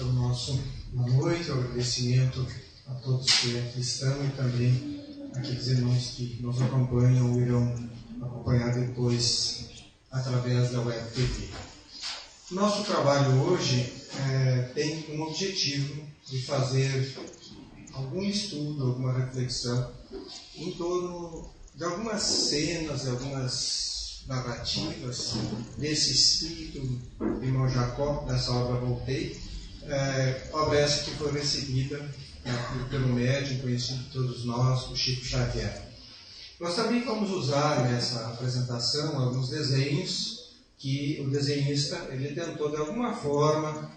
o nosso boa noite, o agradecimento a todos que aqui estão e também aqueles irmãos que nos acompanham ou irão acompanhar depois através da Web TV. Nosso trabalho hoje tem um objetivo de fazer algum estudo, alguma reflexão em torno de algumas cenas, algumas narrativas desse espírito de irmão Jacó, dessa obra Voltei, obra essa que foi recebida pelo médium conhecido por todos nós, o Chico Xavier. Nós também vamos usar nessa apresentação alguns desenhos que o desenhista ele tentou de alguma forma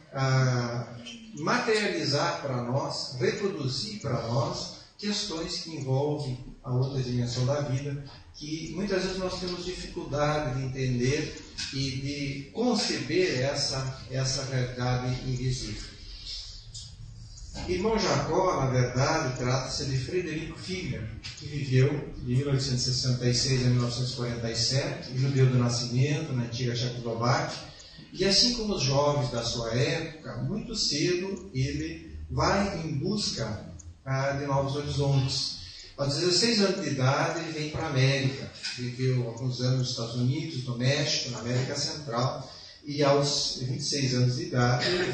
materializar para nós, reproduzir para nós questões que envolvem a outra dimensão da vida, que muitas vezes nós temos dificuldade de entender e de conceber essa realidade invisível. Irmão Jacó, na verdade, trata-se de Frederico Figner, que viveu de 1866 a 1947, judeu do nascimento, na antiga Tchecoslováquia, e assim como os jovens da sua época, muito cedo ele vai em busca de novos horizontes. Aos 16 anos de idade, ele vem para a América. Viveu alguns anos nos Estados Unidos, no México, na América Central. E aos 26 anos de idade, ele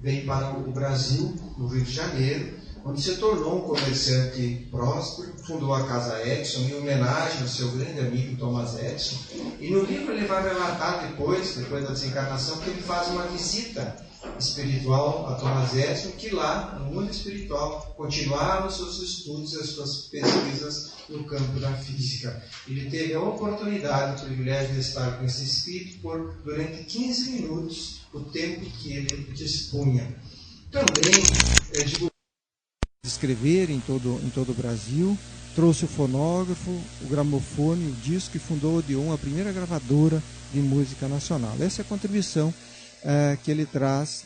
vem para o Brasil, no Rio de Janeiro, onde se tornou um comerciante próspero, fundou a Casa Edison em homenagem ao seu grande amigo Thomas Edison. E no livro ele vai relatar depois da desencarnação, que ele faz uma visita espiritual a Thomas Edison, que lá, no mundo espiritual, continuava os seus estudos e as suas pesquisas no campo da física. Ele teve a oportunidade, o privilégio de estar com esse espírito por durante 15 minutos, o tempo que ele dispunha. Também divulgou escrever em todo o Brasil, trouxe o fonógrafo, o gramofone, o disco e fundou a Odeon, a primeira gravadora de música nacional. Essa é a contribuição que ele traz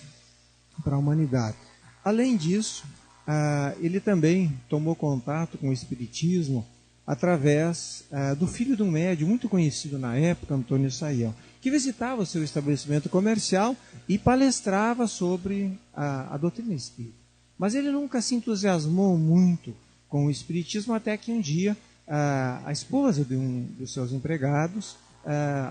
para a humanidade. Além disso, ele também tomou contato com o Espiritismo através do filho de um médium muito conhecido na época, Antônio Saião, que visitava o seu estabelecimento comercial e palestrava sobre a doutrina espírita. Mas ele nunca se entusiasmou muito com o Espiritismo, até que um dia a esposa de um dos seus empregados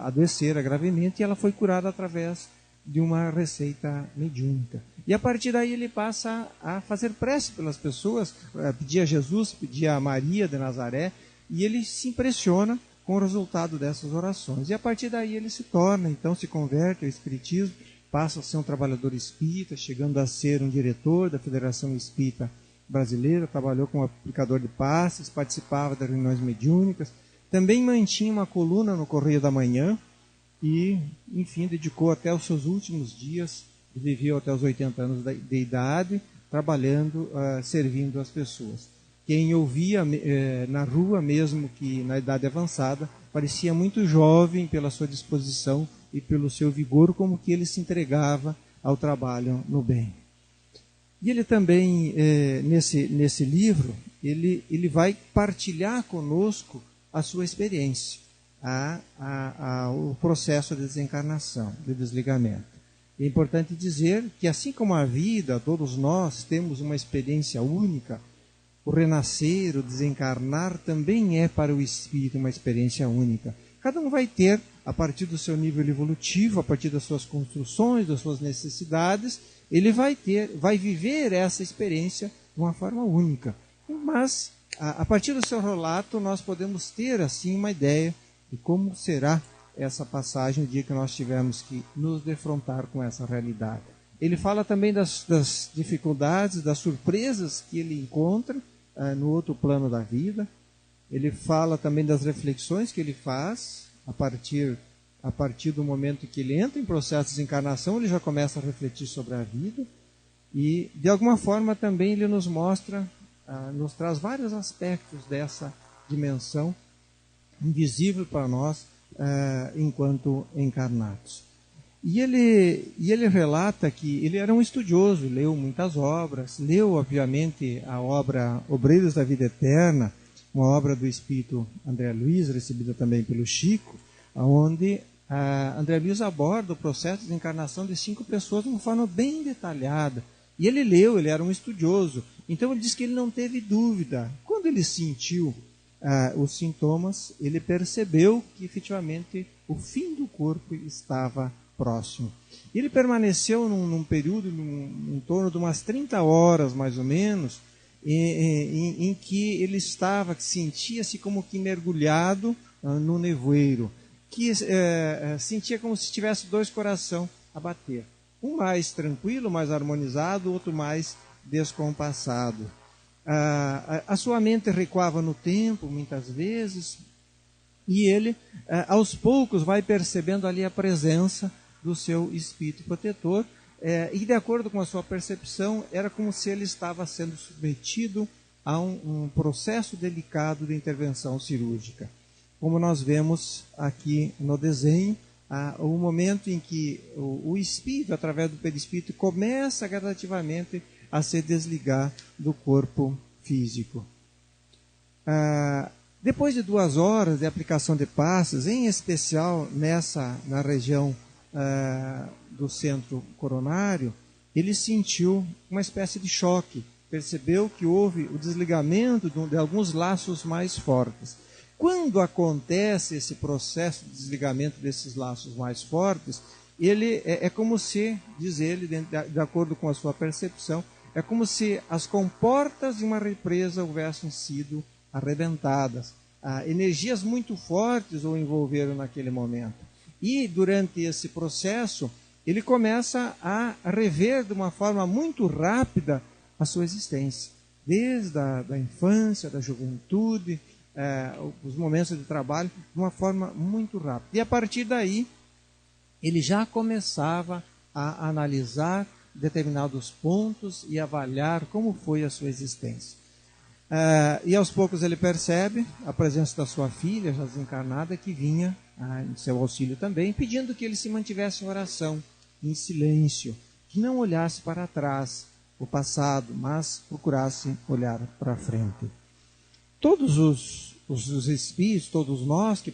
adoecera gravemente e ela foi curada através de uma receita mediúnica. E a partir daí ele passa a fazer prece pelas pessoas, pedir a Jesus, pedir a Maria de Nazaré, e ele se impressiona com o resultado dessas orações. E a partir daí ele se torna, então se converte ao Espiritismo, passa a ser um trabalhador espírita, chegando a ser um diretor da Federação Espírita Brasileira, trabalhou como aplicador de passes, participava das reuniões mediúnicas, também mantinha uma coluna no Correio da Manhã, e, enfim, dedicou até os seus últimos dias, viveu até os 80 anos de idade, trabalhando, servindo as pessoas. Quem ouvia na rua, mesmo que na idade avançada, parecia muito jovem pela sua disposição e pelo seu vigor, como que ele se entregava ao trabalho no bem. E ele também, nesse livro, ele vai partilhar conosco a sua experiência, o processo de desencarnação, de desligamento. É importante dizer que, assim como a vida, todos nós temos uma experiência única, o renascer, o desencarnar, também é para o espírito uma experiência única. Cada um vai ter, a partir do seu nível evolutivo, a partir das suas construções, das suas necessidades, ele vai viver essa experiência de uma forma única. Mas, a partir do seu relato, nós podemos ter, assim, uma ideia de como será essa passagem no dia que nós tivermos que nos defrontar com essa realidade. Ele fala também das dificuldades, das surpresas que ele encontra no outro plano da vida. Ele fala também das reflexões que ele faz a partir do momento que ele entra em processo de desencarnação, ele já começa a refletir sobre a vida. E, de alguma forma, também ele nos traz vários aspectos dessa dimensão invisível para nós enquanto encarnados. E ele relata que ele era um estudioso, leu muitas obras, leu obviamente a obra Obreiros da Vida Eterna, uma obra do espírito André Luiz, recebida também pelo Chico, onde André Luiz aborda o processo de encarnação de 5 pessoas de uma forma bem detalhada. E ele leu, ele era um estudioso. Então ele diz que ele não teve dúvida. Quando ele sentiu os sintomas, ele percebeu que efetivamente o fim do corpo estava próximo. Ele permaneceu num período, em torno de umas 30 horas mais ou menos, em que ele sentia-se como que mergulhado no nevoeiro, que sentia como se tivesse 2 corações a bater. Um mais tranquilo, mais harmonizado, outro mais descompassado. A sua mente recuava no tempo, muitas vezes, e ele, aos poucos, vai percebendo ali a presença do seu espírito protetor, e de acordo com a sua percepção, era como se ele estava sendo submetido a um processo delicado de intervenção cirúrgica. Como nós vemos aqui no desenho, o momento em que o espírito, através do perispírito, começa gradativamente a se desligar do corpo físico. Depois de 2 horas de aplicação de passes, em especial na região do centro coronário, ele sentiu uma espécie de choque, percebeu que houve o desligamento de alguns laços mais fortes. Quando acontece esse processo de desligamento desses laços mais fortes, ele é como se, diz ele, de acordo com a sua percepção, é como se as comportas de uma represa houvessem sido arrebentadas. Energias muito fortes o envolveram naquele momento. E durante esse processo, ele começa a rever de uma forma muito rápida a sua existência. Desde da infância, da juventude, os momentos de trabalho, de uma forma muito rápida. E a partir daí, ele já começava a analisar determinados pontos e avaliar como foi a sua existência. E aos poucos ele percebe a presença da sua filha, já desencarnada, que vinha em seu auxílio também, pedindo que ele se mantivesse em oração, em silêncio, que não olhasse para trás, o passado, mas procurasse olhar para frente. Todos os espíritos, todos nós que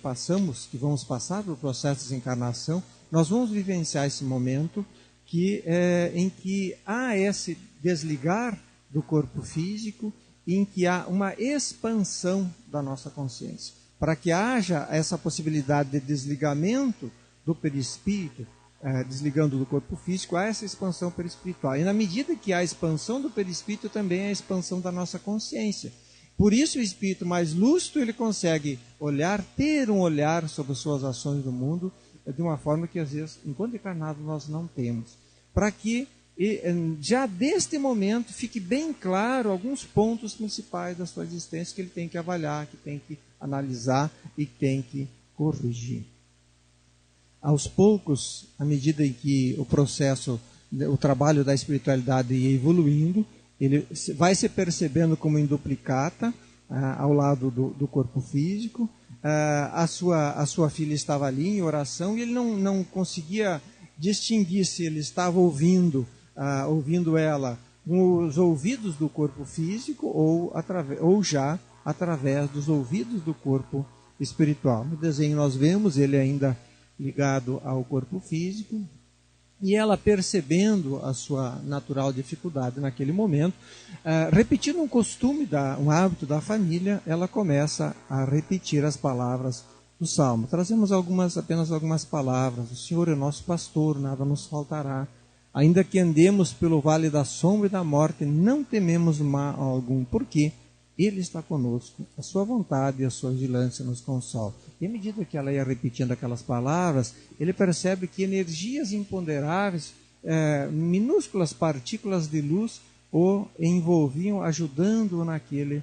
vamos passar pelo processo de desencarnação, nós vamos vivenciar esse momento em que há esse desligar do corpo físico, em que há uma expansão da nossa consciência. Para que haja essa possibilidade de desligamento do perispírito, desligando do corpo físico, há essa expansão perispiritual. E na medida que há a expansão do perispírito, também há a expansão da nossa consciência. Por isso o espírito mais lúcido, ele consegue ter um olhar sobre suas ações no mundo, de uma forma que às vezes, enquanto encarnado, nós não temos. Para que já deste momento fique bem claro alguns pontos principais da sua existência que ele tem que avaliar, que tem que analisar e tem que corrigir. Aos poucos, à medida em que o trabalho da espiritualidade ia evoluindo, ele vai se percebendo como em duplicata, ao lado do corpo físico. A sua filha estava ali em oração e ele não conseguia distinguir se ele estava ouvindo ela com os ouvidos do corpo físico ou já através dos ouvidos do corpo espiritual. No desenho nós vemos ele ainda ligado ao corpo físico, e ela, percebendo a sua natural dificuldade naquele momento, repetindo um costume, um hábito da família, ela começa a repetir as palavras do Salmo. Trazemos apenas algumas palavras. O Senhor é nosso pastor, nada nos faltará. Ainda que andemos pelo vale da sombra e da morte, não tememos mal algum, porque Ele está conosco. A sua vontade e a sua vigilância nos consolam. E à medida que ela ia repetindo aquelas palavras, ele percebe que energias imponderáveis, minúsculas partículas de luz, o envolviam, ajudando-o naquele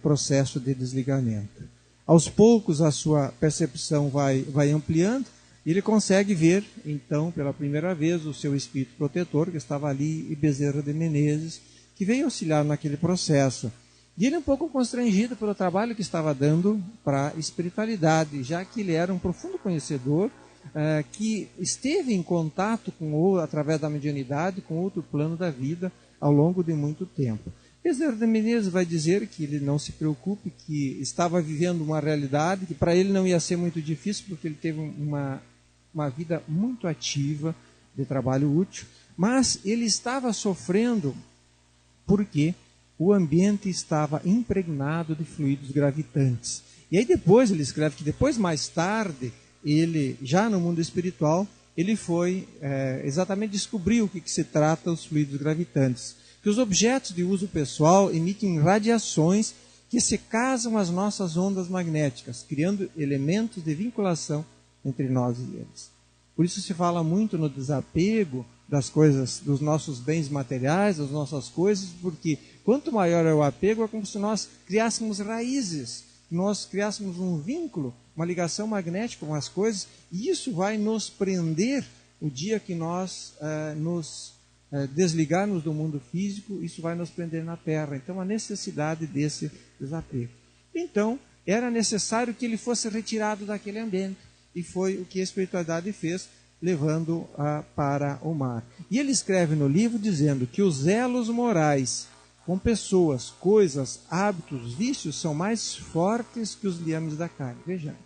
processo de desligamento. Aos poucos a sua percepção vai ampliando, e ele consegue ver, então, pela primeira vez, o seu espírito protetor, que estava ali, e Bezerra de Menezes, que veio auxiliar naquele processo. E ele um pouco constrangido pelo trabalho que estava dando para a espiritualidade, já que ele era um profundo conhecedor, que esteve em contato através da mediunidade, com outro plano da vida, ao longo de muito tempo. Bezerra de Menezes vai dizer que ele não se preocupe, que estava vivendo uma realidade que para ele não ia ser muito difícil, porque ele teve uma vida muito ativa de trabalho útil, mas ele estava sofrendo porque o ambiente estava impregnado de fluidos gravitantes. E aí depois ele escreve que depois, mais tarde, ele, já no mundo espiritual, ele foi exatamente descobrir o que se trata os fluidos gravitantes. Que os objetos de uso pessoal emitem radiações que se casam às nossas ondas magnéticas, criando elementos de vinculação entre nós e eles. Por isso se fala muito no desapego das coisas, dos nossos bens materiais, das nossas coisas, porque quanto maior é o apego, é como se nós criássemos raízes, nós criássemos um vínculo, uma ligação magnética com as coisas, e isso vai nos prender o dia que nós nos desligarmos do mundo físico, isso vai nos prender na Terra. Então, a necessidade desse desapego. Então, era necessário que ele fosse retirado daquele ambiente, e foi o que a espiritualidade fez, levando para o mar. E ele escreve no livro dizendo que os elos morais com pessoas, coisas, hábitos, vícios são mais fortes que os liames da carne. Vejamos,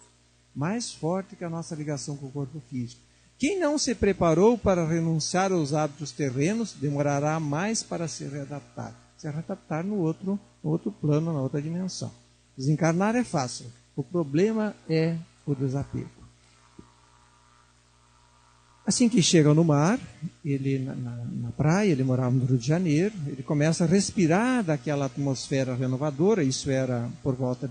mais forte que a nossa ligação com o corpo físico. Quem não se preparou para renunciar aos hábitos terrenos, demorará mais para se readaptar. Se readaptar no outro plano, na outra dimensão. Desencarnar é fácil. O problema é o desapego. Assim que chega no mar, ele na praia, ele morava no Rio de Janeiro, ele começa a respirar daquela atmosfera renovadora, isso era por volta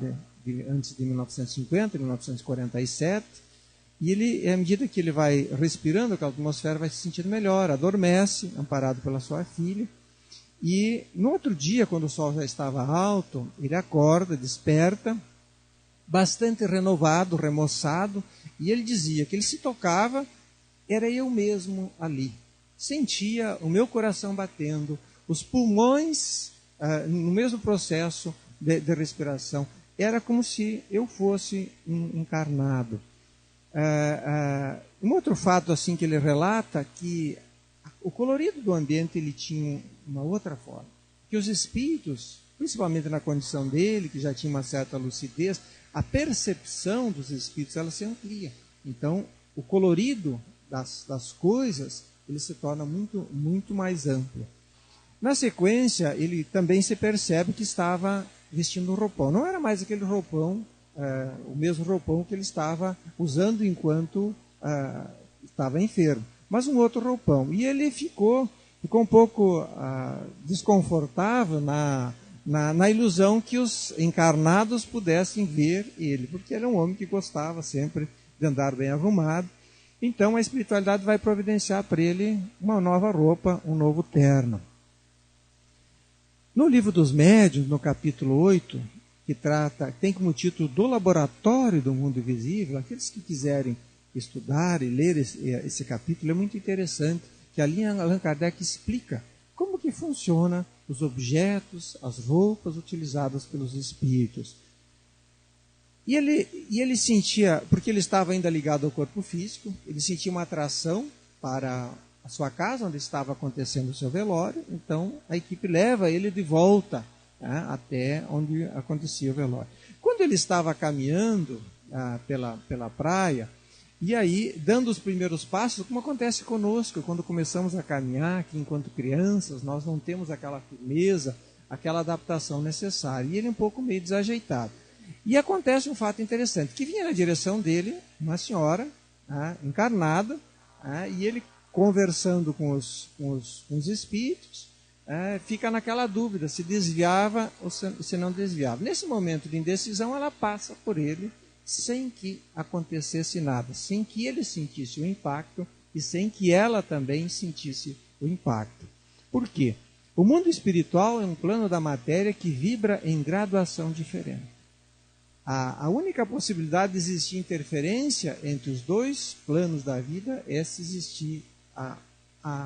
antes de 1950, 1947, e ele, à medida que ele vai respirando aquela atmosfera, vai se sentindo melhor, adormece, amparado pela sua filha, e no outro dia, quando o sol já estava alto, ele acorda, desperta, bastante renovado, remoçado, e ele dizia que ele se tocava, era eu mesmo ali. Sentia o meu coração batendo, os pulmões no mesmo processo de respiração. Era como se eu fosse encarnado. Um outro fato assim que ele relata, que o colorido do ambiente ele tinha uma outra forma. Que os espíritos, principalmente na condição dele, que já tinha uma certa lucidez, a percepção dos espíritos ela se amplia. Então, o colorido das coisas, ele se torna muito, muito mais amplo. Na sequência, ele também se percebe que estava vestindo um roupão. Não era mais aquele roupão, o mesmo roupão que ele estava usando enquanto estava enfermo, mas um outro roupão. E ele ficou um pouco desconfortável na ilusão que os encarnados pudessem ver ele, porque ele é um homem que gostava sempre de andar bem arrumado. Então a espiritualidade vai providenciar para ele uma nova roupa, um novo terno. No livro dos Médiuns, no capítulo 8, que tem como título Do Laboratório do Mundo Invisível, aqueles que quiserem estudar e ler esse capítulo, é muito interessante, que ali Allan Kardec explica como que funciona os objetos, as roupas utilizadas pelos espíritos. E ele sentia, porque ele estava ainda ligado ao corpo físico, ele sentia uma atração para a sua casa, onde estava acontecendo o seu velório, então a equipe leva ele de volta até onde acontecia o velório. Quando ele estava caminhando pela praia, e aí, dando os primeiros passos, como acontece conosco, quando começamos a caminhar, que enquanto crianças, nós não temos aquela firmeza, aquela adaptação necessária, e ele um pouco meio desajeitado. E acontece um fato interessante, que vinha na direção dele uma senhora encarnada, e ele conversando com os espíritos, fica naquela dúvida se desviava ou se não desviava. Nesse momento de indecisão, ela passa por ele sem que acontecesse nada, sem que ele sentisse o impacto e sem que ela também sentisse o impacto. Por quê? O mundo espiritual é um plano da matéria que vibra em graduação diferente. A única possibilidade de existir interferência entre os dois planos da vida é se existir a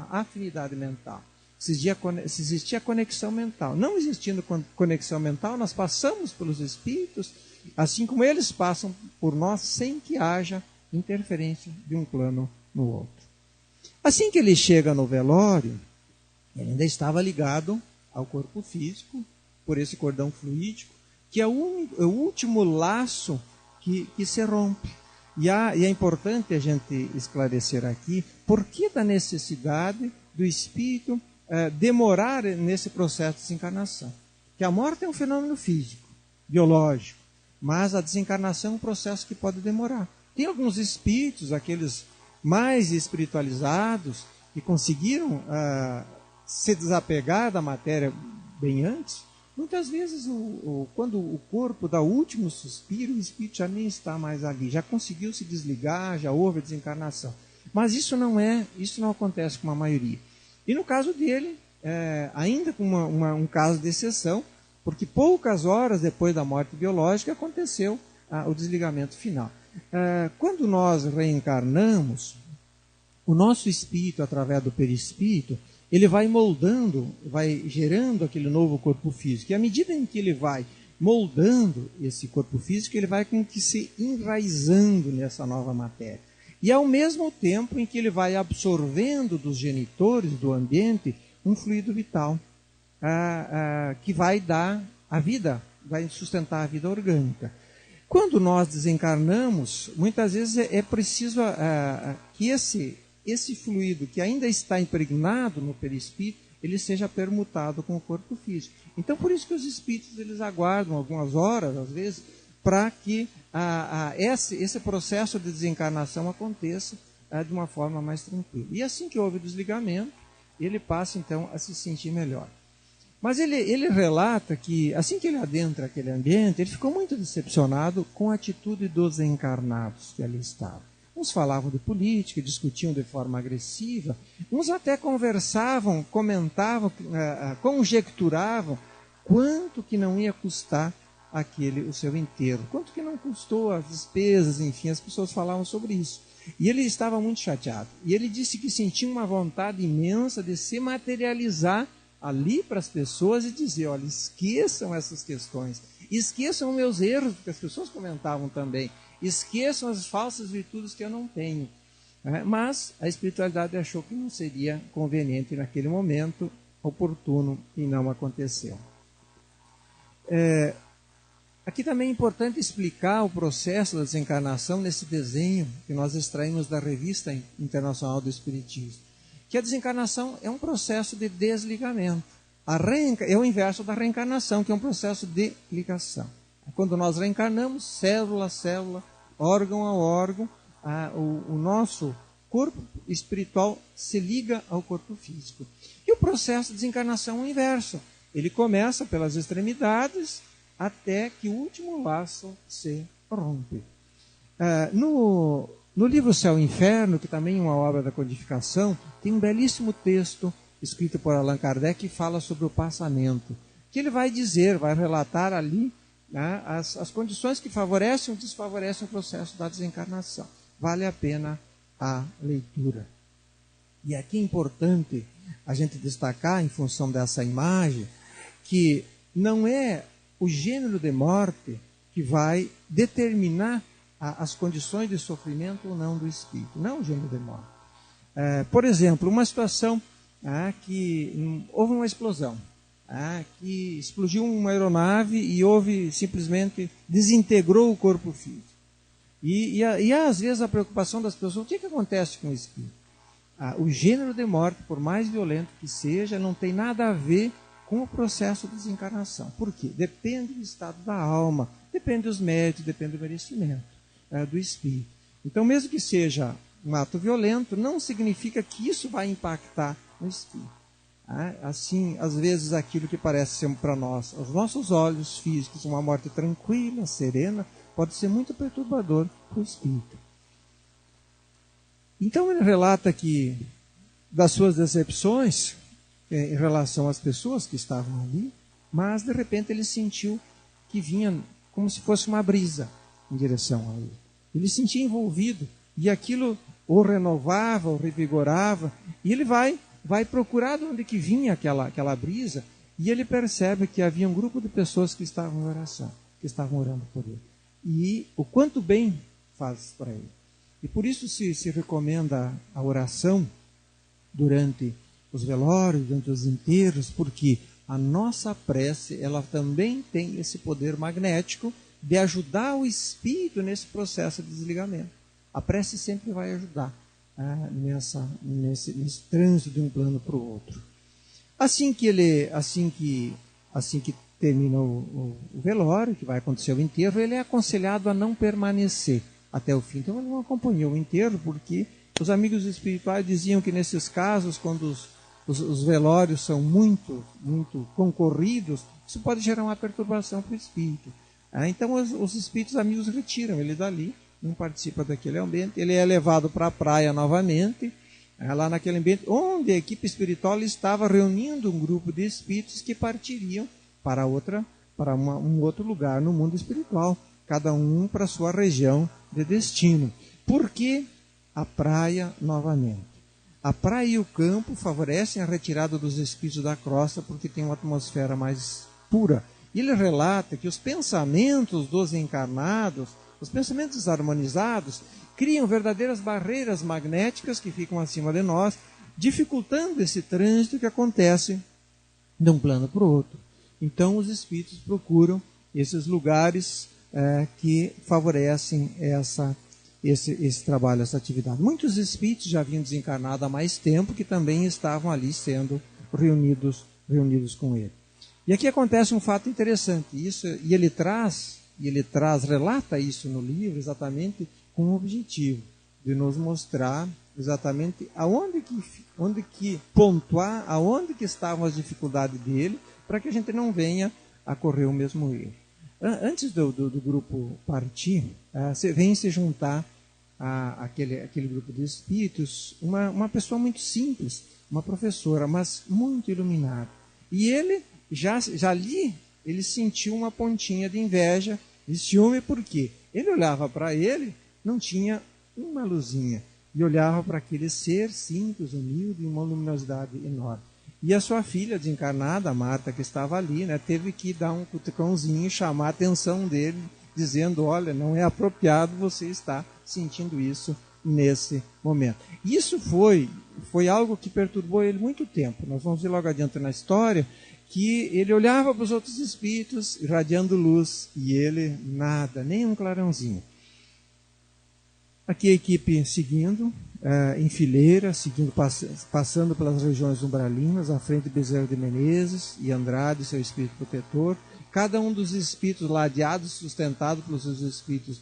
afinidade mental, se existir a conexão mental. Não existindo conexão mental, nós passamos pelos espíritos, assim como eles passam por nós, sem que haja interferência de um plano no outro. Assim que ele chega no velório, ele ainda estava ligado ao corpo físico, por esse cordão fluídico, que é o último laço que se rompe. E é importante a gente esclarecer aqui por que da necessidade do espírito demorar nesse processo de desencarnação. Que a morte é um fenômeno físico, biológico, mas a desencarnação é um processo que pode demorar. Tem alguns espíritos, aqueles mais espiritualizados, que conseguiram se desapegar da matéria bem antes. Muitas vezes, quando o corpo dá o último suspiro, o espírito já nem está mais ali, já conseguiu se desligar, já houve a desencarnação. Mas isso não acontece com a maioria. E no caso dele, ainda com um caso de exceção, porque poucas horas depois da morte biológica aconteceu o desligamento final. Quando nós reencarnamos, o nosso espírito, através do perispírito, ele vai moldando, vai gerando aquele novo corpo físico. E à medida em que ele vai moldando esse corpo físico, ele vai com que se enraizando nessa nova matéria. E ao mesmo tempo em que ele vai absorvendo dos genitores do ambiente um fluido vital, que vai dar a vida, vai sustentar a vida orgânica. Quando nós desencarnamos, muitas vezes é preciso que esse fluido que ainda está impregnado no perispírito, ele seja permutado com o corpo físico. Então, por isso que os espíritos eles aguardam algumas horas, às vezes, para que esse processo de desencarnação aconteça de uma forma mais tranquila. E assim que houve o desligamento, ele passa, então, a se sentir melhor. Mas ele relata que, assim que ele adentra aquele ambiente, ele ficou muito decepcionado com a atitude dos encarnados que ali estavam. Uns falavam de política, discutiam de forma agressiva, uns até conversavam, comentavam, conjecturavam quanto que não ia custar o seu enterro, quanto que não custou as despesas, enfim, as pessoas falavam sobre isso. E ele estava muito chateado. E ele disse que sentia uma vontade imensa de se materializar ali para as pessoas e dizer, olha, esqueçam essas questões, esqueçam meus erros, porque as pessoas comentavam também, esqueçam as falsas virtudes que eu não tenho. Mas a espiritualidade achou que não seria conveniente naquele momento, oportuno, e não aconteceu. Aqui também é importante explicar o processo da desencarnação nesse desenho que nós extraímos da Revista Internacional do Espiritismo. Que a desencarnação é um processo de desligamento. É o inverso da reencarnação, que é um processo de ligação. Quando nós reencarnamos, célula a célula, órgão a órgão, o nosso corpo espiritual se liga ao corpo físico. E o processo de desencarnação é o inverso. Ele começa pelas extremidades até que o último laço se rompe. No livro Céu e Inferno, que também é uma obra da codificação, tem um belíssimo texto escrito por Allan Kardec que fala sobre o passamento. Que ele vai dizer, vai relatar ali as condições que favorecem ou desfavorecem o processo da desencarnação. Vale a pena a leitura. E aqui é importante a gente destacar, em função dessa imagem, que não é o gênero de morte que vai determinar as condições de sofrimento ou não do espírito. Não o gênero de morte. Por exemplo, uma situação que houve uma explosão, que explodiu uma aeronave e simplesmente desintegrou o corpo físico. E às vezes a preocupação das pessoas, o que acontece com o espírito? O gênero de morte, por mais violento que seja, não tem nada a ver com o processo de desencarnação. Por quê? Depende do estado da alma, depende dos méritos, depende do merecimento do espírito. Então, mesmo que seja um ato violento, não significa que isso vai impactar no espírito. Assim, às vezes, aquilo que parece ser para nós, aos nossos olhos físicos, uma morte tranquila, serena, pode ser muito perturbador para o espírito. Então, ele relata que, das suas decepções, em relação às pessoas que estavam ali, mas, de repente, ele sentiu que vinha como se fosse uma brisa em direção a ele. Ele se sentia envolvido, e aquilo o renovava, o revigorava, e ele vai procurar de onde que vinha aquela brisa, e ele percebe que havia um grupo de pessoas que estavam em oração, que estavam orando por ele. E o quanto bem faz para ele. E por isso se recomenda a oração durante os velórios, durante os enterros, porque A nossa prece, ela também tem esse poder magnético de ajudar o espírito nesse processo de desligamento. A prece sempre vai ajudar nesse trânsito de um plano para o outro. Assim que termina o velório, que vai acontecer o enterro, ele é aconselhado a não permanecer até o fim. Então ele não acompanhou o enterro, porque os amigos espirituais diziam que nesses casos, quando os velórios são muito, muito concorridos, isso pode gerar uma perturbação para o espírito. Então os espíritos amigos retiram ele dali, não participa daquele ambiente, ele é levado para a praia novamente, lá naquele ambiente onde a equipe espiritual estava reunindo um grupo de espíritos que partiriam para um outro lugar no mundo espiritual, cada um para a sua região de destino. Por que a praia novamente? A praia e o campo favorecem a retirada dos espíritos da crosta porque tem uma atmosfera mais pura. Ele relata que os pensamentos dos encarnados, os pensamentos desarmonizados, criam verdadeiras barreiras magnéticas que ficam acima de nós, dificultando esse trânsito que acontece de um plano para o outro. Então os espíritos procuram esses lugares que favorecem esse trabalho, essa atividade. Muitos espíritos já haviam desencarnado há mais tempo que também estavam ali sendo reunidos com ele. E aqui acontece um fato interessante, e ele relata isso no livro exatamente com o objetivo de nos mostrar exatamente aonde que estavam as dificuldades dele, para que a gente não venha a correr o mesmo erro. Antes do grupo partir, vem se juntar àquele grupo de espíritos uma pessoa muito simples, uma professora, mas muito iluminada. E ele já ali, ele sentiu uma pontinha de inveja, de ciúme, porque ele olhava para ele, não tinha uma luzinha, e olhava para aquele ser simples, humilde, uma luminosidade enorme. E a sua filha desencarnada, a Marta, que estava ali, teve que dar um cutucãozinho e chamar a atenção dele, dizendo, olha, não é apropriado você estar sentindo isso nesse momento. Isso foi algo que perturbou ele muito tempo. Nós vamos ver logo adiante na história que ele olhava para os outros espíritos irradiando luz e ele nada, nem um clarãozinho. Aqui a equipe seguindo, em fileira, passando pelas regiões umbralinas, à frente de Bezerra de Menezes e Andrade, seu espírito protetor. Cada um dos espíritos ladeados, sustentados pelos seus espíritos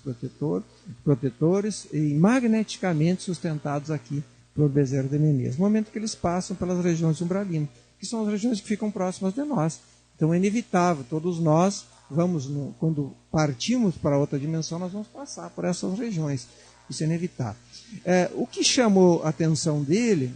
protetores e magneticamente sustentados aqui por Bezerra de Menezes. No momento que eles passam pelas regiões umbralinas, que são as regiões que ficam próximas de nós. Então é inevitável, todos nós quando partimos para outra dimensão, nós vamos passar por essas regiões. Isso é inevitável. O que chamou a atenção dele,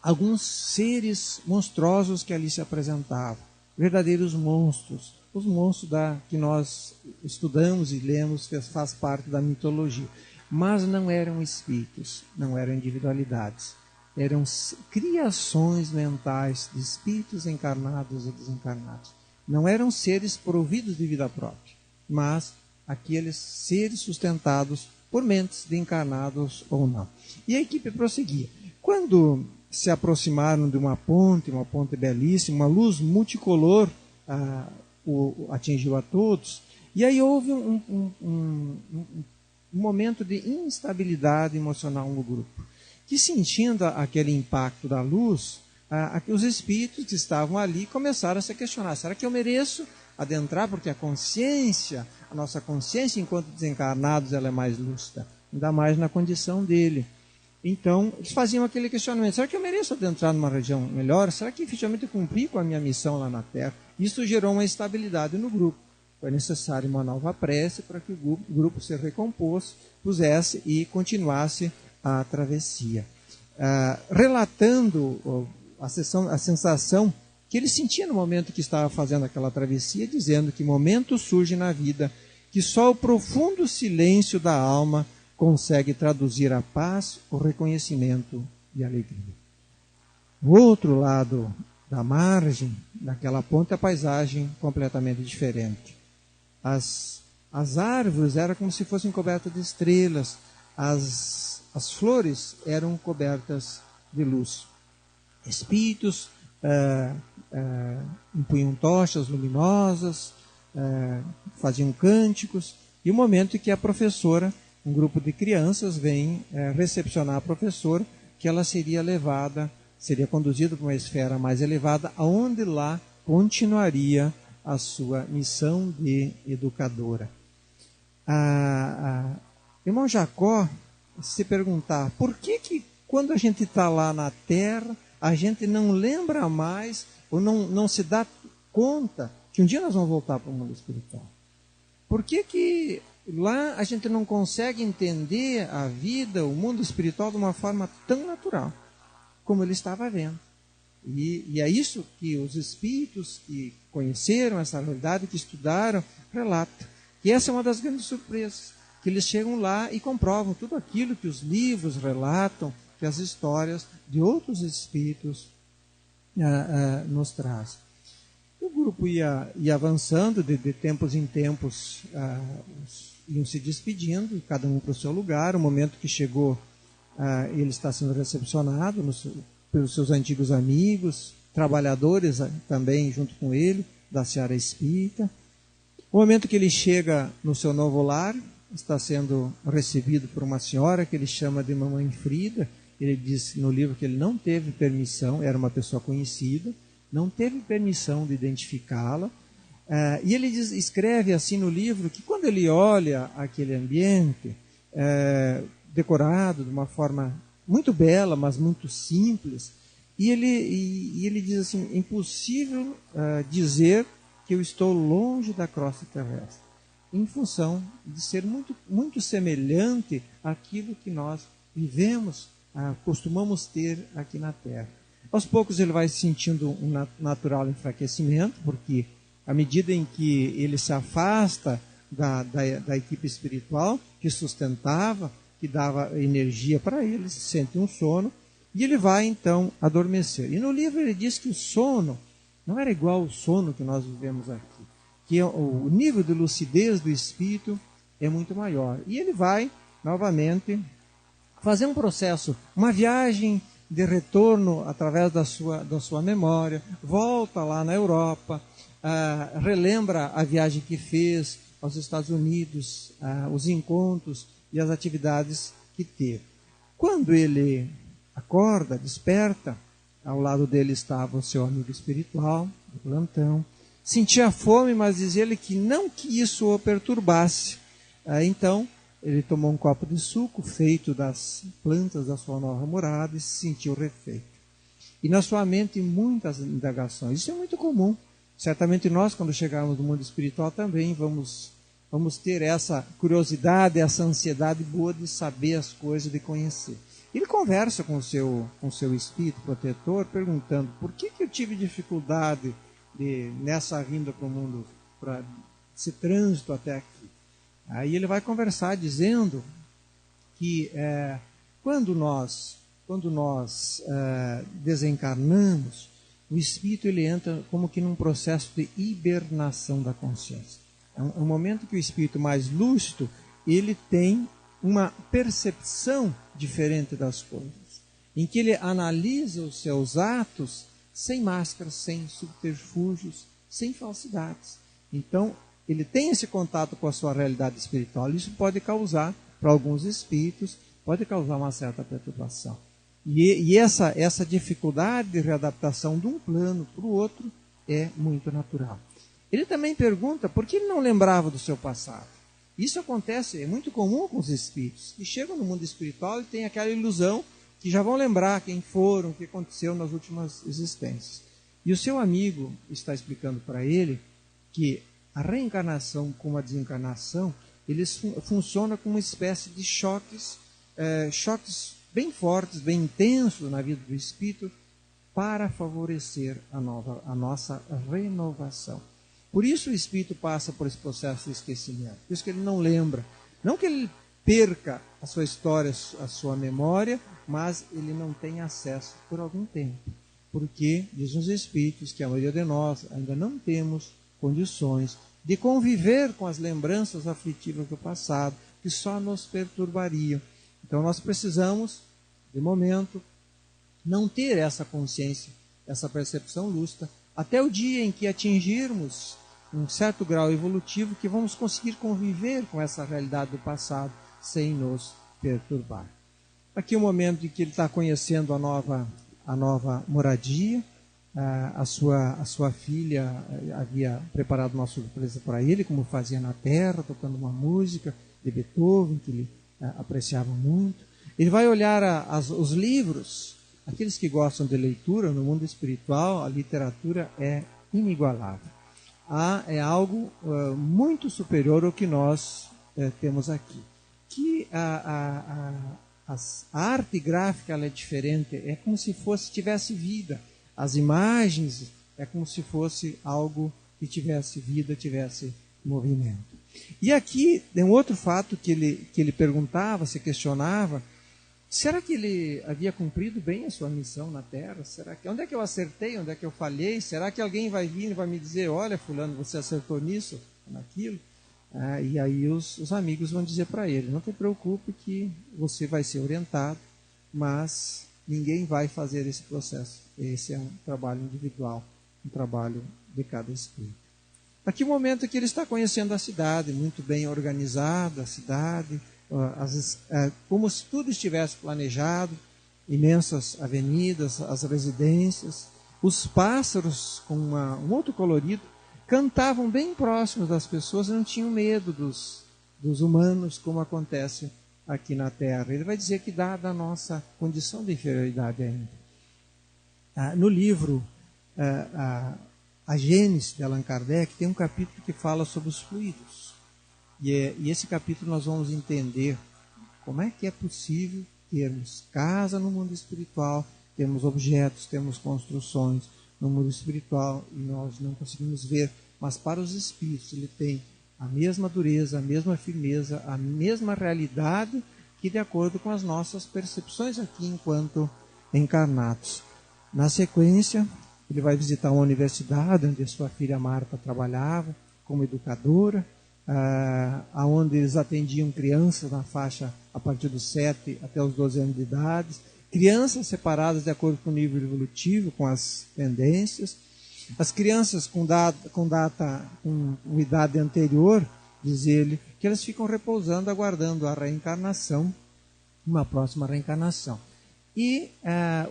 alguns seres monstruosos que ali se apresentavam, verdadeiros monstros, os monstros que nós estudamos e lemos, faz parte da mitologia, mas não eram espíritos, não eram individualidades, eram criações mentais de espíritos encarnados e desencarnados. Não eram seres providos de vida própria, mas aqueles seres sustentados por mentes de encarnados ou não. E a equipe prosseguia. Quando se aproximaram de uma ponte belíssima, uma luz multicolor atingiu a todos, e aí houve um momento de instabilidade emocional no grupo, que sentindo aquele impacto da luz, os espíritos que estavam ali começaram a se questionar, será que eu mereço adentrar, porque a nossa consciência enquanto desencarnados, ela é mais lúcida, ainda mais na condição dele. Então, eles faziam aquele questionamento, será que eu mereço adentrar numa região melhor? Será que efetivamente eu cumpri com a minha missão lá na Terra? Isso gerou uma instabilidade no grupo. Foi necessário uma nova prece para que o grupo se recomposse, pusesse e continuasse a travessia. Relatando a sensação que ele sentia no momento que estava fazendo aquela travessia, dizendo que momentos surgem na vida que só o profundo silêncio da alma consegue traduzir a paz, o reconhecimento e a alegria. O outro lado da margem daquela ponte, a paisagem completamente diferente. As árvores eram como se fossem cobertas de estrelas, as flores eram cobertas de luz. Espíritos empunham tochas luminosas, faziam cânticos, e o momento em que a professora, um grupo de crianças, vem recepcionar a professora, que ela seria conduzida para uma esfera mais elevada, aonde lá continuaria a sua missão de educadora. Irmão Jacó se perguntar, por que quando a gente está lá na Terra, a gente não lembra mais, ou não se dá conta que um dia nós vamos voltar para o mundo espiritual? Por que lá a gente não consegue entender a vida, o mundo espiritual, de uma forma tão natural como ele estava vendo? E é isso que os espíritos que conheceram essa realidade, que estudaram, relatam. E essa é uma das grandes surpresas, que eles chegam lá e comprovam tudo aquilo que os livros relatam, que as histórias de outros espíritos nos trazem. O grupo ia avançando, de tempos em tempos, iam se despedindo, cada um para o seu lugar. O momento que chegou, ele está sendo recepcionado pelos seus antigos amigos, trabalhadores também junto com ele, da seara espírita. O momento que ele chega no seu novo lar, está sendo recebido por uma senhora que ele chama de Mamãe Frida. Ele diz no livro que ele não teve permissão, era uma pessoa conhecida, não teve permissão de identificá-la. E ele escreve assim no livro que quando ele olha aquele ambiente decorado de uma forma muito bela, mas muito simples, e ele diz assim, é impossível dizer que eu estou longe da crosta terrestre, em função de ser muito, muito semelhante àquilo que nós vivemos, costumamos ter aqui na Terra. Aos poucos ele vai sentindo um natural enfraquecimento, porque à medida em que ele se afasta da equipe espiritual que sustentava, que dava energia para ele, se sente um sono, e ele vai então adormecer. E no livro ele diz que o sono não era igual ao sono que nós vivemos aqui, que o nível de lucidez do espírito é muito maior. E ele vai novamente fazer um processo, uma viagem de retorno através da sua memória, volta lá na Europa, relembra a viagem que fez aos Estados Unidos, os encontros e as atividades que teve. Quando ele acorda, desperta, ao lado dele estava o seu amigo espiritual, do plantão. Sentia fome, mas dizia ele que não que isso o perturbasse. Então, ele tomou um copo de suco feito das plantas da sua nova morada e se sentiu refeito. E na sua mente muitas indagações. Isso é muito comum. Certamente nós, quando chegarmos no mundo espiritual, também vamos ter essa curiosidade, essa ansiedade boa de saber as coisas, de conhecer. Ele conversa com o seu espírito protetor, perguntando por que eu tive dificuldade nessa vinda para o mundo, para esse trânsito até aqui. Aí ele vai conversar dizendo que quando nós desencarnamos, o espírito ele entra como que num processo de hibernação da consciência. É um momento que o espírito mais lúcido, ele tem uma percepção diferente das coisas, em que ele analisa os seus atos sem máscaras, sem subterfúgios, sem falsidades. Então, ele tem esse contato com a sua realidade espiritual. Isso pode causar, para alguns espíritos, pode causar uma certa perturbação. E essa dificuldade de readaptação de um plano para o outro é muito natural. Ele também pergunta por que ele não lembrava do seu passado. Isso acontece, é muito comum com os espíritos, que chegam no mundo espiritual e têm aquela ilusão que já vão lembrar quem foram, o que aconteceu nas últimas existências. E o seu amigo está explicando para ele que a reencarnação como a desencarnação, eles funcionam como uma espécie de choques bem fortes, bem intensos na vida do espírito, para favorecer a nossa renovação. Por isso o espírito passa por esse processo de esquecimento. Por isso que ele não lembra. Não que ele perca a sua história, a sua memória, mas ele não tem acesso por algum tempo. Porque dizem os espíritos que a maioria de nós ainda não temos condições de conviver com as lembranças aflitivas do passado, que só nos perturbariam. Então nós precisamos, de momento, não ter essa consciência, essa percepção lúcida, até o dia em que atingirmos um certo grau evolutivo que vamos conseguir conviver com essa realidade do passado sem nos perturbar. Aqui é o momento em que ele está conhecendo a nova moradia. A sua filha havia preparado uma surpresa para ele, como fazia na Terra, tocando uma música de Beethoven, que ele apreciava muito. Ele vai olhar os livros. Aqueles que gostam de leitura no mundo espiritual, a literatura é inigualável. É algo muito superior ao que nós temos aqui. Que a arte gráfica ela é diferente, é como se tivesse vida. As imagens é como se fosse algo que tivesse vida, tivesse movimento. E aqui tem um outro fato que ele perguntava, se questionava: será que ele havia cumprido bem a sua missão na Terra? Onde é que eu acertei? Onde é que eu falhei? Será que alguém vai vir e vai me dizer: olha, fulano, você acertou nisso, naquilo? E aí os amigos vão dizer para ele: não te preocupe que você vai ser orientado, mas ninguém vai fazer esse processo. Esse é um trabalho individual, um trabalho de cada espírito. Aqui o momento que ele está conhecendo a cidade, muito bem organizada, a cidade, como se tudo estivesse planejado, imensas avenidas, as residências, os pássaros com um outro colorido, cantavam bem próximos das pessoas e não tinham medo dos humanos, como acontece aqui na Terra. Ele vai dizer que dada a nossa condição de inferioridade ainda. No livro A Gênese de Allan Kardec tem um capítulo que fala sobre os fluidos. E esse capítulo nós vamos entender como é que é possível termos casa no mundo espiritual, temos objetos, temos construções no mundo espiritual e nós não conseguimos ver, mas para os espíritos ele tem a mesma dureza, a mesma firmeza, a mesma realidade que de acordo com as nossas percepções aqui enquanto encarnados. Na sequência, ele vai visitar uma universidade onde sua filha Marta trabalhava como educadora, onde eles atendiam crianças na faixa a partir dos 7 até os 12 anos de idade, crianças separadas de acordo com o nível evolutivo, com as tendências. As crianças com idade anterior, diz ele, que elas ficam repousando, aguardando a reencarnação, uma próxima reencarnação. E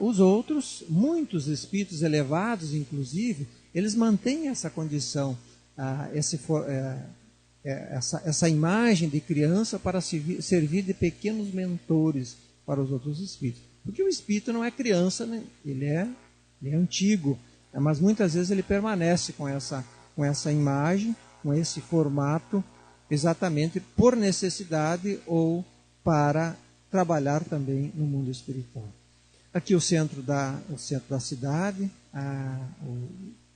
os outros, muitos espíritos elevados, inclusive, eles mantêm essa condição, essa imagem de criança para servir de pequenos mentores para os outros espíritos. Porque o espírito não é criança, né? Ele é antigo, mas muitas vezes ele permanece com essa imagem, com esse formato, exatamente por necessidade ou para trabalhar também no mundo espiritual. Aqui o centro da cidade, o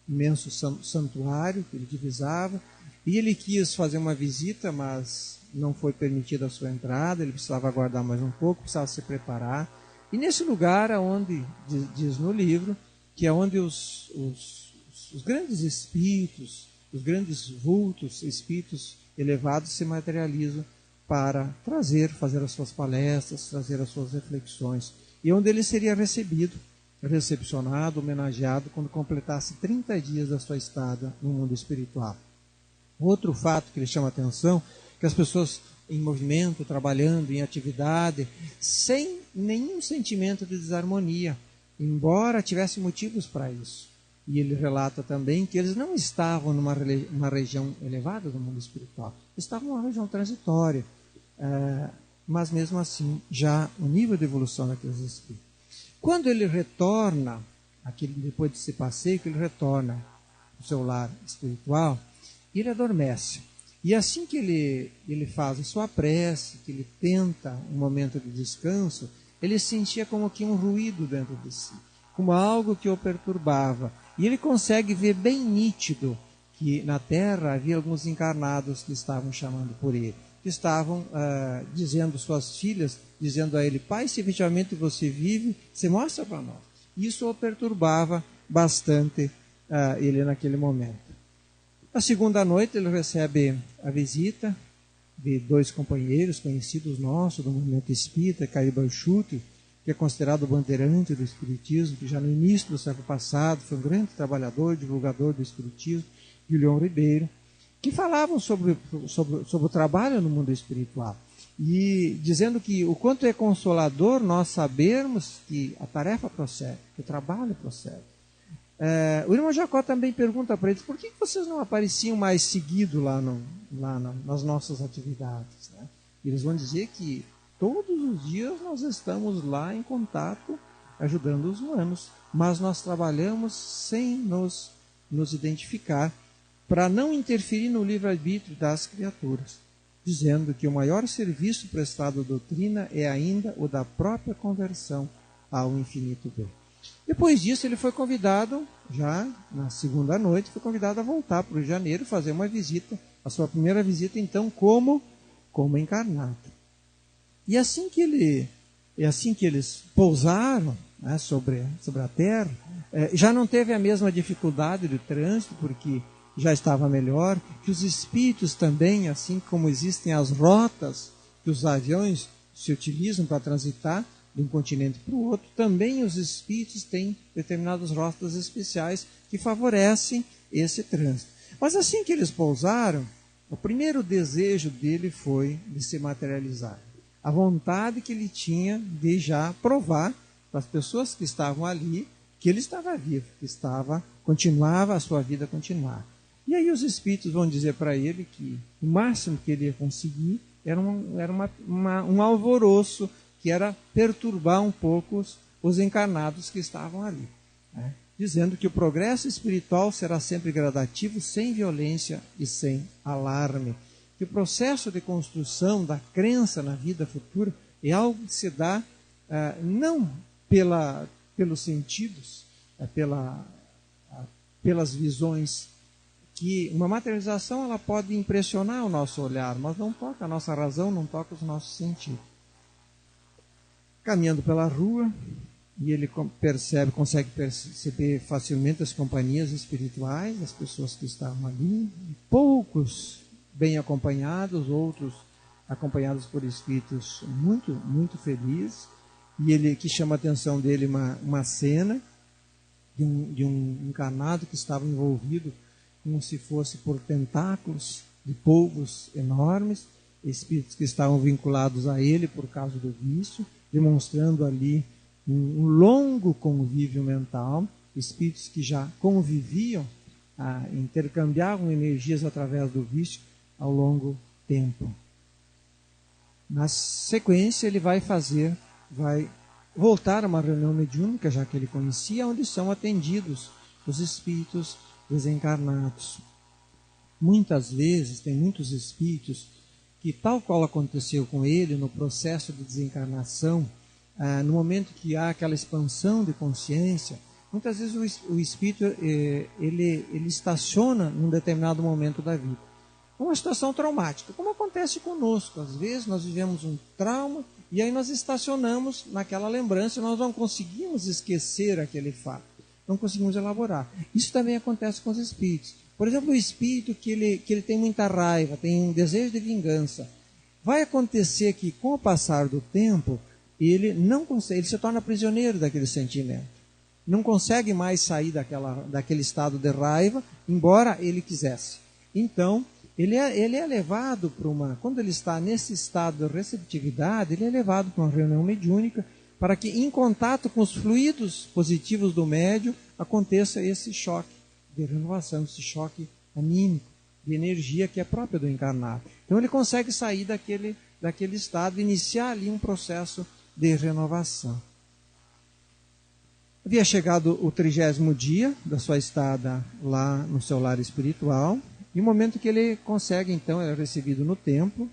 imenso santuário que ele divisava, e ele quis fazer uma visita, mas não foi permitida a sua entrada, ele precisava aguardar mais um pouco, precisava se preparar. E nesse lugar, onde diz no livro, que é onde os grandes espíritos, os grandes vultos, espíritos elevados se materializam para fazer as suas palestras, trazer as suas reflexões, e onde ele seria recepcionado, homenageado, quando completasse 30 dias da sua estada no mundo espiritual. Outro fato que lhe chama a atenção, que as pessoas em movimento, trabalhando, em atividade, sem nenhum sentimento de desarmonia, embora tivesse motivos para isso. E ele relata também que eles não estavam numa região elevada do mundo espiritual, estavam numa região transitória, mas mesmo assim, já o nível de evolução daqueles espíritos. Quando ele retorna, depois desse passeio, que ele retorna ao seu lar espiritual, ele adormece. E assim que ele faz a sua prece, que ele tenta um momento de descanso, ele sentia como que um ruído dentro de si, como algo que o perturbava. E ele consegue ver bem nítido que na Terra havia alguns encarnados que estavam chamando por ele, que estavam dizendo, suas filhas, dizendo a ele: pai, se efetivamente você vive, você mostra para nós. Isso o perturbava bastante ele naquele momento. Na segunda noite ele recebe a visita de 2 companheiros conhecidos nossos do movimento espírita, Caribanchuti, que é considerado o bandeirante do Espiritismo, que já no início do século passado foi um grande trabalhador, divulgador do Espiritismo, e o Leão Ribeiro, que falavam sobre o trabalho no mundo espiritual. E dizendo que o quanto é consolador nós sabermos que a tarefa prossegue, que o trabalho prossegue. O irmão Jacó também pergunta para eles, por que vocês não apareciam mais seguido lá nas nossas atividades? Né? E eles vão dizer que todos os dias nós estamos lá em contato, ajudando os humanos, mas nós trabalhamos sem nos identificar, para não interferir no livre-arbítrio das criaturas, dizendo que o maior serviço prestado à doutrina é ainda o da própria conversão ao infinito bem. Depois disso, ele foi convidado, já na segunda noite, foi convidado a voltar para o Rio de Janeiro, fazer uma visita, a sua primeira visita, então, como encarnado. E assim que eles pousaram, né, sobre a terra, já não teve a mesma dificuldade de trânsito, porque já estava melhor, que os espíritos também, assim como existem as rotas que os aviões se utilizam para transitar de um continente para o outro, também os espíritos têm determinadas rotas especiais que favorecem esse trânsito. Mas assim que eles pousaram, o primeiro desejo dele foi de se materializar. A vontade que ele tinha de já provar para as pessoas que estavam ali que ele estava vivo, que continuava a sua vida continuar. E aí os espíritos vão dizer para ele que o máximo que ele ia conseguir era um alvoroço, que era perturbar um pouco os encarnados que estavam ali, né? Dizendo que o progresso espiritual será sempre gradativo, sem violência e sem alarme. Que o processo de construção da crença na vida futura é algo que se dá não pelos sentidos, pelas visões, que uma materialização ela pode impressionar o nosso olhar, mas não toca a nossa razão, não toca os nossos sentidos. Caminhando pela rua, e ele consegue perceber facilmente as companhias espirituais, as pessoas que estavam ali, poucos bem acompanhados, outros acompanhados por espíritos muito, muito felizes, e ele que chama a atenção dele uma cena de um encarnado que estava envolvido como se fosse por tentáculos de polvos enormes, espíritos que estavam vinculados a ele por causa do vício, demonstrando ali um longo convívio mental, espíritos que já conviviam, intercambiavam energias através do vício ao longo tempo. Na sequência, ele vai voltar a uma reunião mediúnica, já que ele conhecia, onde são atendidos os espíritos desencarnados. Muitas vezes, tem muitos espíritos que, tal qual aconteceu com ele no processo de desencarnação, no momento que há aquela expansão de consciência, muitas vezes o espírito ele estaciona num determinado momento da vida. Uma situação traumática, como acontece conosco. Às vezes nós vivemos um trauma e aí nós estacionamos naquela lembrança, nós não conseguimos esquecer aquele fato, não conseguimos elaborar. Isso também acontece com os espíritos. Por exemplo, o espírito que ele tem muita raiva, tem um desejo de vingança. Vai acontecer que, com o passar do tempo, ele se torna prisioneiro daquele sentimento. Não consegue mais sair daquele estado de raiva, embora ele quisesse. Então, ele é levado para quando ele está nesse estado de receptividade, ele é levado para uma reunião mediúnica, para que, em contato com os fluidos positivos do médium, aconteça esse choque de renovação, esse choque anímico, de energia que é própria do encarnado. Então ele consegue sair daquele estado e iniciar ali um processo de renovação. Havia chegado o 30º dia da sua estada lá no seu lar espiritual, e o momento que ele consegue, então, é recebido no templo,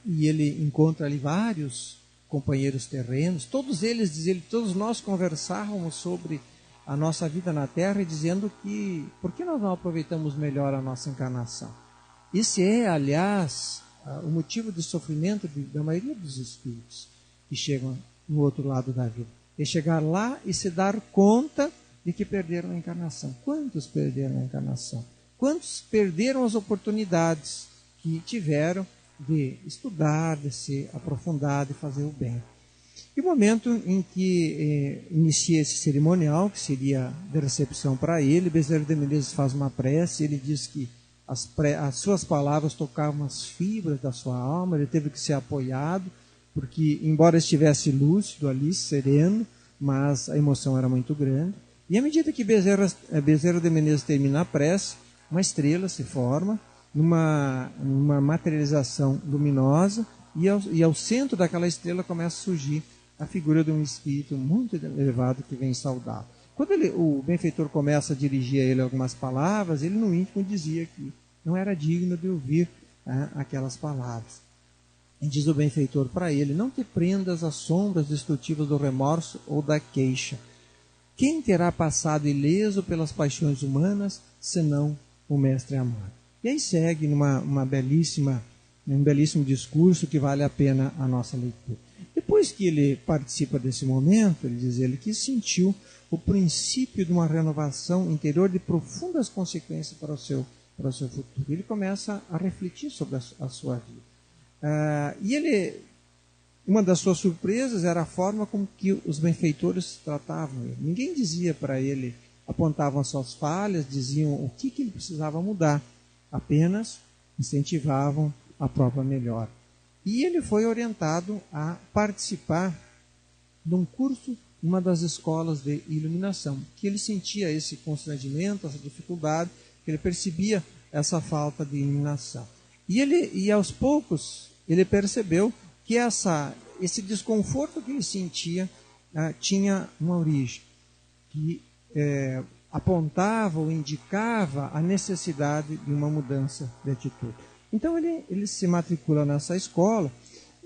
e ele encontra ali vários companheiros terrenos, todos nós conversávamos sobre a nossa vida na Terra e dizendo que, por que nós não aproveitamos melhor a nossa encarnação? Esse é, aliás, o motivo de sofrimento da maioria dos espíritos que chegam no outro lado da vida. É chegar lá e se dar conta de que perderam a encarnação. Quantos perderam a encarnação? Quantos perderam as oportunidades que tiveram de estudar, de se aprofundar, de fazer o bem? E o momento em que inicia esse cerimonial, que seria de recepção para ele, Bezerra de Menezes faz uma prece, ele diz que as suas palavras tocavam as fibras da sua alma, ele teve que ser apoiado, porque embora estivesse lúcido ali, sereno, mas a emoção era muito grande. E à medida que Bezerra de Menezes termina a prece, uma estrela se forma, numa materialização luminosa, e ao centro daquela estrela começa a surgir a figura de um espírito muito elevado que vem saudá-lo. Quando o benfeitor começa a dirigir a ele algumas palavras, ele no íntimo dizia que não era digno de ouvir aquelas palavras. E diz o benfeitor para ele: não te prendas às sombras destrutivas do remorso ou da queixa. Quem terá passado ileso pelas paixões humanas, senão o mestre amado? E aí segue um belíssimo discurso que vale a pena a nossa leitura. Depois que ele participa desse momento, ele diz ele que sentiu o princípio de uma renovação interior de profundas consequências para o seu futuro. Ele começa a refletir sobre a sua vida. Uma das suas surpresas era a forma como que os benfeitores tratavam ele. Ninguém dizia para ele, apontavam as suas falhas, diziam o que ele precisava mudar. Apenas incentivavam a própria melhora. E ele foi orientado a participar de um curso numa das escolas de iluminação, que ele sentia esse constrangimento, essa dificuldade, que ele percebia essa falta de iluminação. E aos poucos ele percebeu que esse desconforto que ele sentia tinha uma origem, que apontava ou indicava a necessidade de uma mudança de atitude. Então ele se matricula nessa escola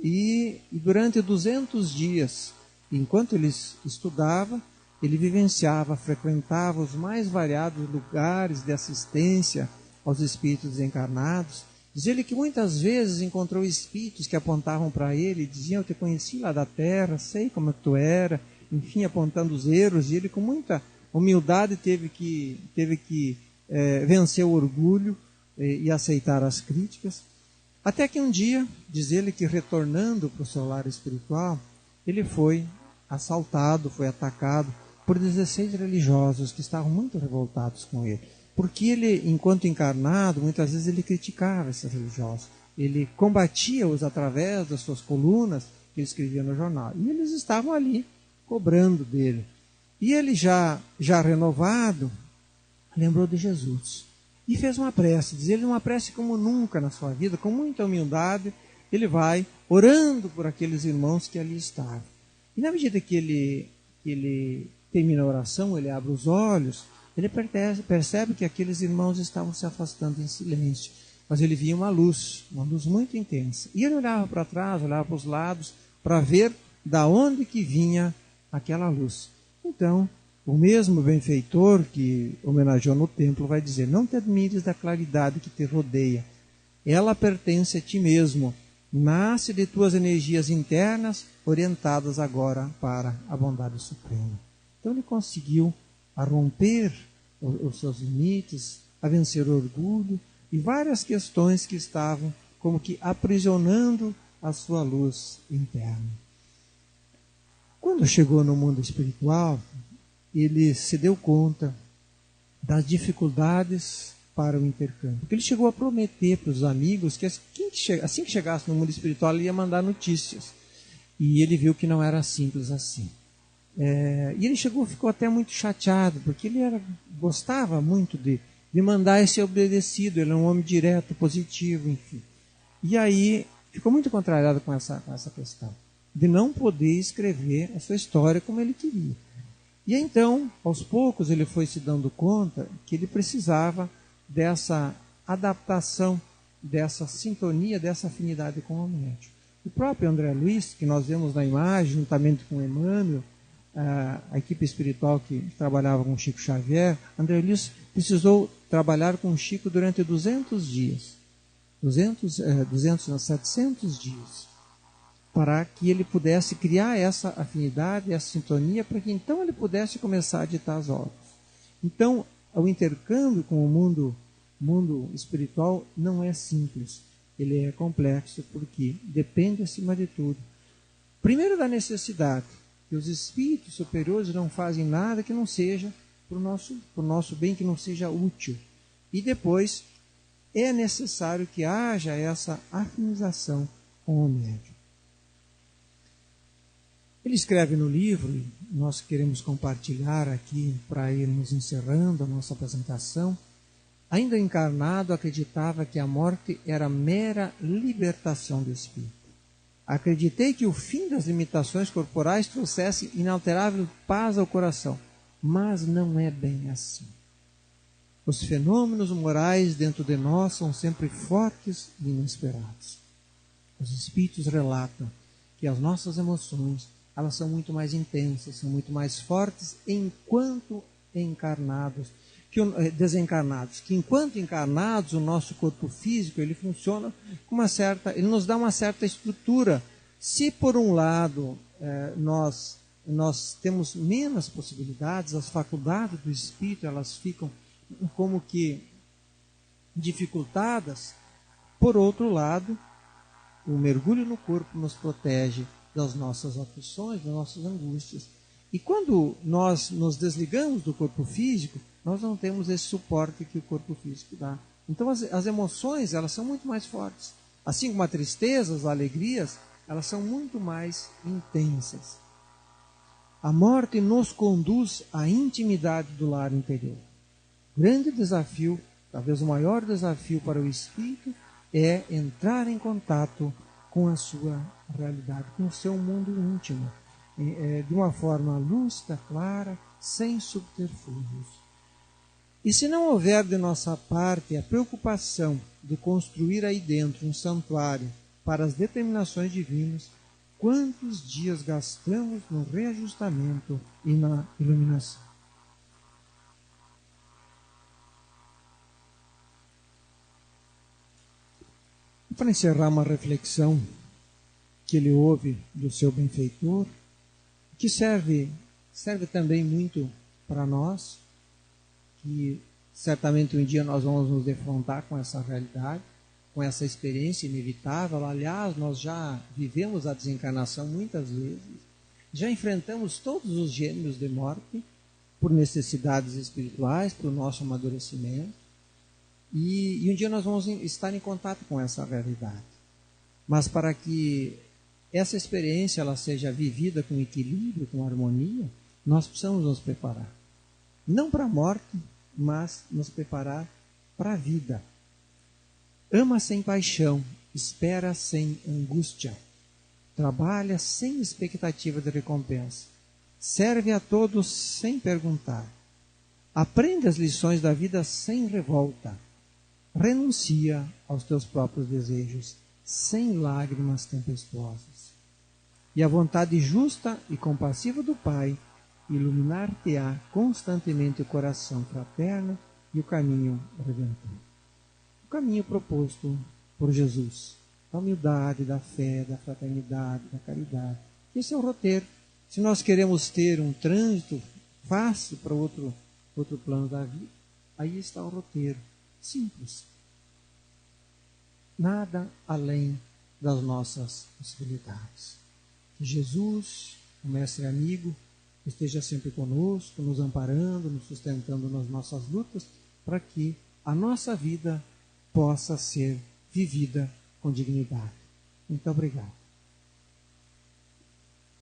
e durante 200 dias, enquanto ele estudava, ele vivenciava, frequentava os mais variados lugares de assistência aos espíritos desencarnados. Diz ele que muitas vezes encontrou espíritos que apontavam para ele e diziam: eu te conheci lá da terra, sei como tu era, enfim, apontando os erros, e ele com muita humildade teve que vencer o orgulho e aceitar as críticas, até que um dia, diz ele que retornando para o seu lar espiritual, ele foi assaltado, foi atacado por 16 religiosos que estavam muito revoltados com ele, porque ele, enquanto encarnado, muitas vezes ele criticava esses religiosos, ele combatia-os através das suas colunas que ele escrevia no jornal, e eles estavam ali cobrando dele. E ele já renovado, lembrou de Jesus e fez uma prece, diz ele, uma prece como nunca na sua vida, com muita humildade, ele vai orando por aqueles irmãos que ali estavam. E na medida que ele termina a oração, ele abre os olhos, ele percebe que aqueles irmãos estavam se afastando em silêncio, mas ele via uma luz muito intensa. E ele olhava para trás, olhava para os lados, para ver da onde que vinha aquela luz. Então, o mesmo benfeitor que homenageou no templo vai dizer: não te admires da claridade que te rodeia, ela pertence a ti mesmo, nasce de tuas energias internas, orientadas agora para a bondade suprema. Então ele conseguiu a romper os seus limites, a vencer o orgulho e várias questões que estavam como que aprisionando a sua luz interna. Quando chegou no mundo espiritual, ele se deu conta das dificuldades para o intercâmbio. Porque ele chegou a prometer para os amigos que assim que chegasse no mundo espiritual, ele ia mandar notícias. E ele viu que não era simples assim. E ele ficou até muito chateado, porque ele gostava muito de mandar e ser obedecido. Ele é um homem direto, positivo, enfim. E aí ficou muito contrariado com essa questão de não poder escrever a sua história como ele queria. E então, aos poucos, ele foi se dando conta que ele precisava dessa adaptação, dessa sintonia, dessa afinidade com o médium. O próprio André Luiz, que nós vemos na imagem, juntamente com Emmanuel, a equipe espiritual que trabalhava com Chico Xavier, André Luiz precisou trabalhar com Chico durante 200 dias, 700 dias, para que ele pudesse criar essa afinidade, essa sintonia, para que então ele pudesse começar a ditar as obras. Então, o intercâmbio com o mundo espiritual não é simples, ele é complexo, porque depende, acima de tudo, Primeiro, da necessidade, que os espíritos superiores não fazem nada que não seja para o nosso bem, que não seja útil. E depois, é necessário que haja essa afinização com o médium. Ele escreve no livro, e nós queremos compartilhar aqui para irmos encerrando a nossa apresentação. Ainda encarnado, acreditava que a morte era mera libertação do espírito. Acreditei que o fim das limitações corporais trouxesse inalterável paz ao coração, mas não é bem assim. Os fenômenos morais dentro de nós são sempre fortes e inesperados. Os espíritos relatam que as nossas emoções, elas são muito mais intensas, são muito mais fortes enquanto desencarnados, que enquanto encarnados o nosso corpo físico ele funciona com ele nos dá uma certa estrutura. Se por um lado nós temos menos possibilidades, as faculdades do espírito elas ficam como que dificultadas, por outro lado o mergulho no corpo nos protege das nossas aflições, das nossas angústias. E quando nós nos desligamos do corpo físico, nós não temos esse suporte que o corpo físico dá. Então as emoções, elas são muito mais fortes. Assim como a tristeza, as alegrias, elas são muito mais intensas. A morte nos conduz à intimidade do lar interior. Grande desafio, talvez o maior desafio para o espírito, é entrar em contato com a sua realidade, com o seu mundo íntimo, de uma forma lúcida, clara, sem subterfúgios. E se não houver de nossa parte a preocupação de construir aí dentro um santuário para as determinações divinas, quantos dias gastamos no reajustamento e na iluminação? Para encerrar uma reflexão que ele ouve do seu benfeitor, que serve também muito para nós, que certamente um dia nós vamos nos defrontar com essa realidade, com essa experiência inevitável. Aliás, nós já vivemos a desencarnação muitas vezes, já enfrentamos todos os gêneros de morte por necessidades espirituais, para o nosso amadurecimento, e um dia nós vamos estar em contato com essa realidade. Mas para que essa experiência ela seja vivida com equilíbrio, com harmonia, nós precisamos nos preparar. Não para a morte, mas nos preparar para a vida. Ama sem paixão, espera sem angústia, trabalha sem expectativa de recompensa, serve a todos sem perguntar, aprende as lições da vida sem revolta, renuncia aos teus próprios desejos sem lágrimas tempestuosas. E a vontade justa e compassiva do Pai iluminar-te-á constantemente o coração fraterno e o caminho redentor. O caminho proposto por Jesus, da humildade, da fé, da fraternidade, da caridade. Esse é o roteiro. Se nós queremos ter um trânsito fácil para outro plano da vida, aí está o roteiro. Simples. Nada além das nossas possibilidades. Que Jesus, o Mestre amigo, esteja sempre conosco, nos amparando, nos sustentando nas nossas lutas, para que a nossa vida possa ser vivida com dignidade. Muito obrigado.